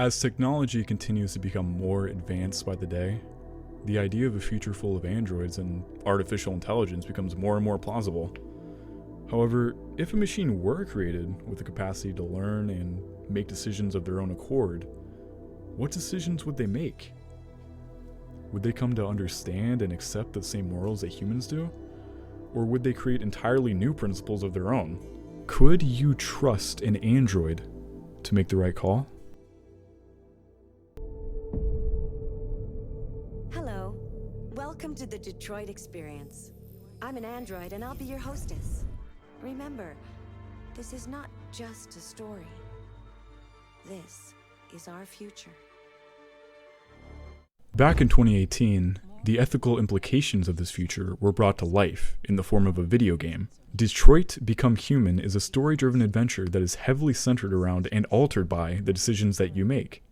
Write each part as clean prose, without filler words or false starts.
As technology continues to become more advanced by the day, the idea of a future full of androids and artificial intelligence becomes more and more plausible. However, if a machine were created with the capacity to learn and make decisions of their own accord, what decisions would they make? Would they come to understand and accept the same morals that humans do? Or would they create entirely new principles of their own? Could you trust an android to make the right call? Hello. Welcome to the Detroit Experience. I'm an android and I'll be your hostess. Remember, this is not just a story. This is our future. Back in 2018, the ethical implications of this future were brought to life in the form of a video game. Detroit Become Human is a story-driven adventure that is heavily centered around and altered by the decisions that you make.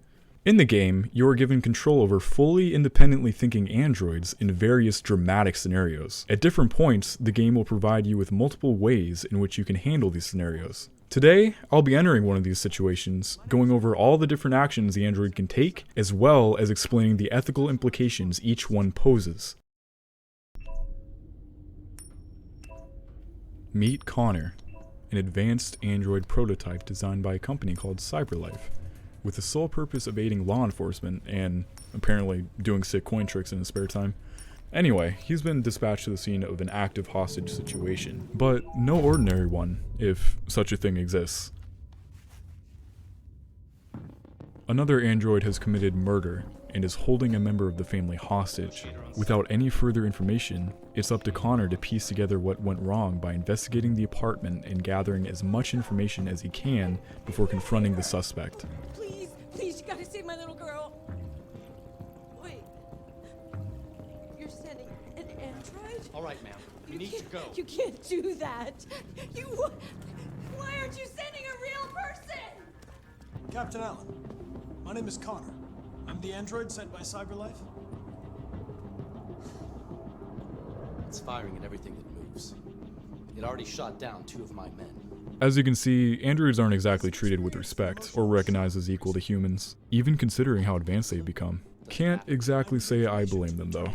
In the game, you are given control over fully independently thinking androids in various dramatic scenarios. At different points, the game will provide you with multiple ways in which you can handle these scenarios. Today, I'll be entering one of these situations, going over all the different actions the android can take, as well as explaining the ethical implications each one poses. Meet Connor, an advanced android prototype designed by a company called CyberLife, with the sole purpose of aiding law enforcement and apparently doing sick coin tricks in his spare time. Anyway, he's been dispatched to the scene of an active hostage situation, but no ordinary one, if such a thing exists. Another android has committed murder and is holding a member of the family hostage. Without any further information, it's up to Connor to piece together what went wrong by investigating the apartment and gathering as much information as he can before confronting the suspect. Please, you gotta save my little girl. Wait, you're sending an android? All right, ma'am, we need to go. You can't do that. Why aren't you sending a real person? Captain Allen, my name is Connor. I'm the android sent by CyberLife. It's firing at everything that moves. It already shot down 2 of my men. As you can see, androids aren't exactly treated with respect or recognized as equal to humans, even considering how advanced they've become. Can't exactly say I blame them though.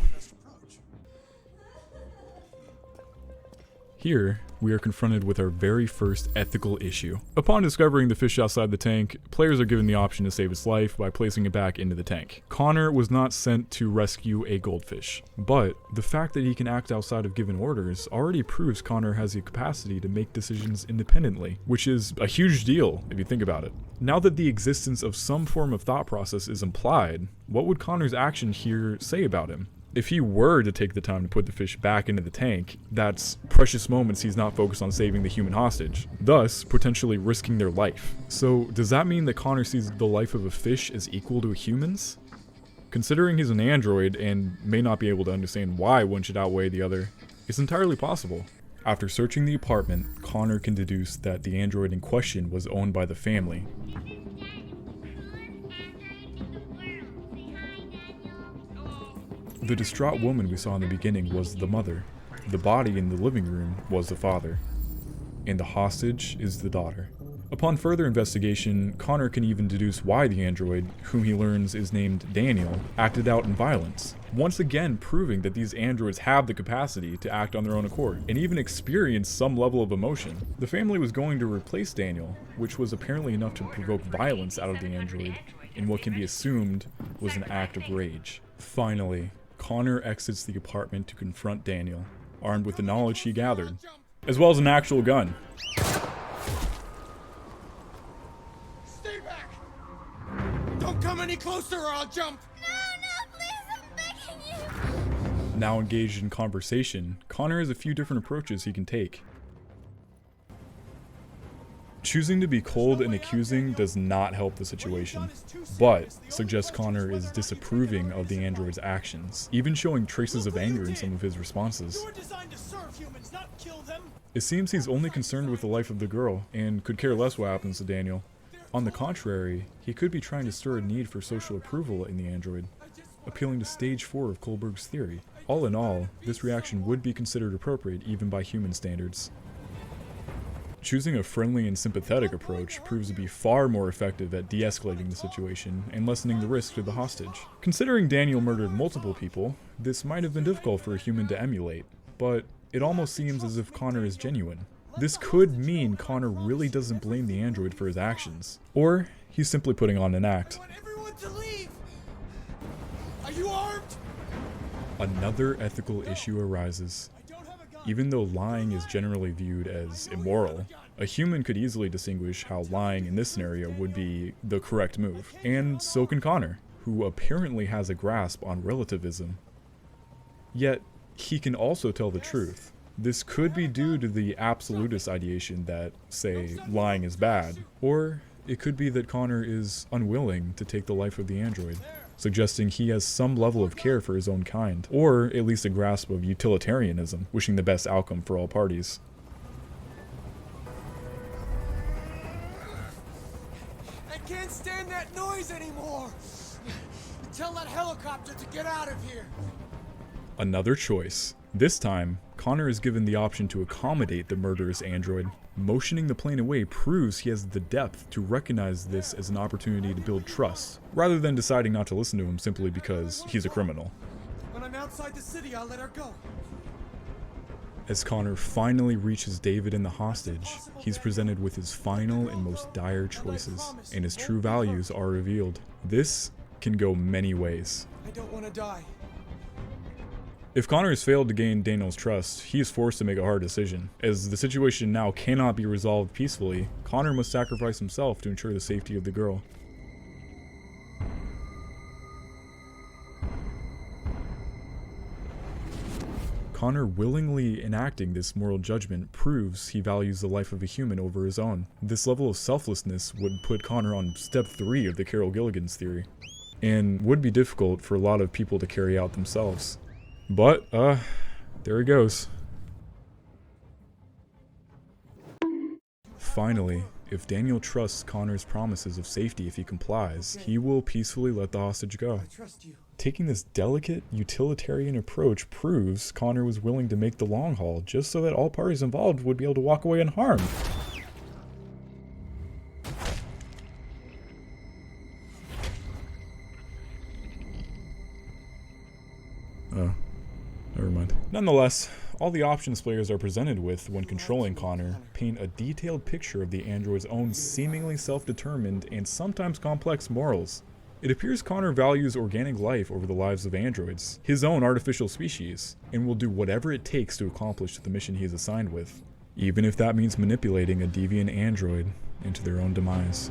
Here, we are confronted with our very first ethical issue. Upon discovering the fish outside the tank, players are given the option to save its life by placing it back into the tank. Connor was not sent to rescue a goldfish, but the fact that he can act outside of given orders already proves Connor has the capacity to make decisions independently, which is a huge deal if you think about it. Now that the existence of some form of thought process is implied, what would Connor's action here say about him? If he were to take the time to put the fish back into the tank, that's precious moments he's not focused on saving the human hostage, thus potentially risking their life. So does that mean that Connor sees the life of a fish as equal to a human's? Considering he's an android and may not be able to understand why one should outweigh the other, it's entirely possible. After searching the apartment, Connor can deduce that the android in question was owned by the family. The distraught woman we saw in the beginning was the mother, the body in the living room was the father, and the hostage is the daughter. Upon further investigation, Connor can even deduce why the android, whom he learns is named Daniel, acted out in violence, once again proving that these androids have the capacity to act on their own accord, and even experience some level of emotion. The family was going to replace Daniel, which was apparently enough to provoke violence out of the android, in what can be assumed was an act of rage. Finally, Connor exits the apartment to confront Daniel, armed with the knowledge he gathered, as well as an actual gun. Stay back! Don't come any closer or I'll jump! No, please, I'm begging you! Now engaged in conversation, Connor has a few different approaches he can take. Choosing to be cold and accusing does not help the situation, but suggests Connor is disapproving of the android's actions, even showing traces of anger in some of his responses. It seems he's only concerned with the life of the girl, and could care less what happens to Daniel. On the contrary, he could be trying to stir a need for social approval in the android, appealing to stage 4 of Kohlberg's theory. All in all, this reaction would be considered appropriate even by human standards. Choosing a friendly and sympathetic approach proves to be far more effective at de-escalating the situation and lessening the risk to the hostage. Considering Daniel murdered multiple people, this might have been difficult for a human to emulate, but it almost seems as if Connor is genuine. This could mean Connor really doesn't blame the android for his actions, or he's simply putting on an act. I want everyone to leave! Are you armed? Another ethical issue arises. Even though lying is generally viewed as immoral, a human could easily distinguish how lying in this scenario would be the correct move. And so can Connor, who apparently has a grasp on relativism. Yet, he can also tell the truth. This could be due to the absolutist ideation that, say, lying is bad, or it could be that Connor is unwilling to take the life of the android, suggesting he has some level of care for his own kind, or at least a grasp of utilitarianism, wishing the best outcome for all parties. I can't stand that noise anymore! Tell that helicopter to get out of here! Another choice. This time, Connor is given the option to accommodate the murderous android. Motioning the plane away proves he has the depth to recognize this as an opportunity to build trust, rather than deciding not to listen to him simply because he's a criminal. When I'm outside the city, I'll let her go. As Connor finally reaches David and the hostage, he's presented with his final and most dire choices, and his true values are revealed. This can go many ways. I don't want to die. If Connor has failed to gain Daniel's trust, he is forced to make a hard decision. As the situation now cannot be resolved peacefully, Connor must sacrifice himself to ensure the safety of the girl. Connor willingly enacting this moral judgment proves he values the life of a human over his own. This level of selflessness would put Connor on step 3 of the Carol Gilligan's theory, and would be difficult for a lot of people to carry out themselves. But, there it goes. Finally, if Daniel trusts Connor's promises of safety if he complies, he will peacefully let the hostage go. I trust you. Taking this delicate, utilitarian approach proves Connor was willing to make the long haul just so that all parties involved would be able to walk away unharmed. Never mind. Nonetheless, all the options players are presented with when controlling Connor paint a detailed picture of the android's own seemingly self-determined and sometimes complex morals. It appears Connor values organic life over the lives of androids, his own artificial species, and will do whatever it takes to accomplish the mission he is assigned with, even if that means manipulating a deviant android into their own demise.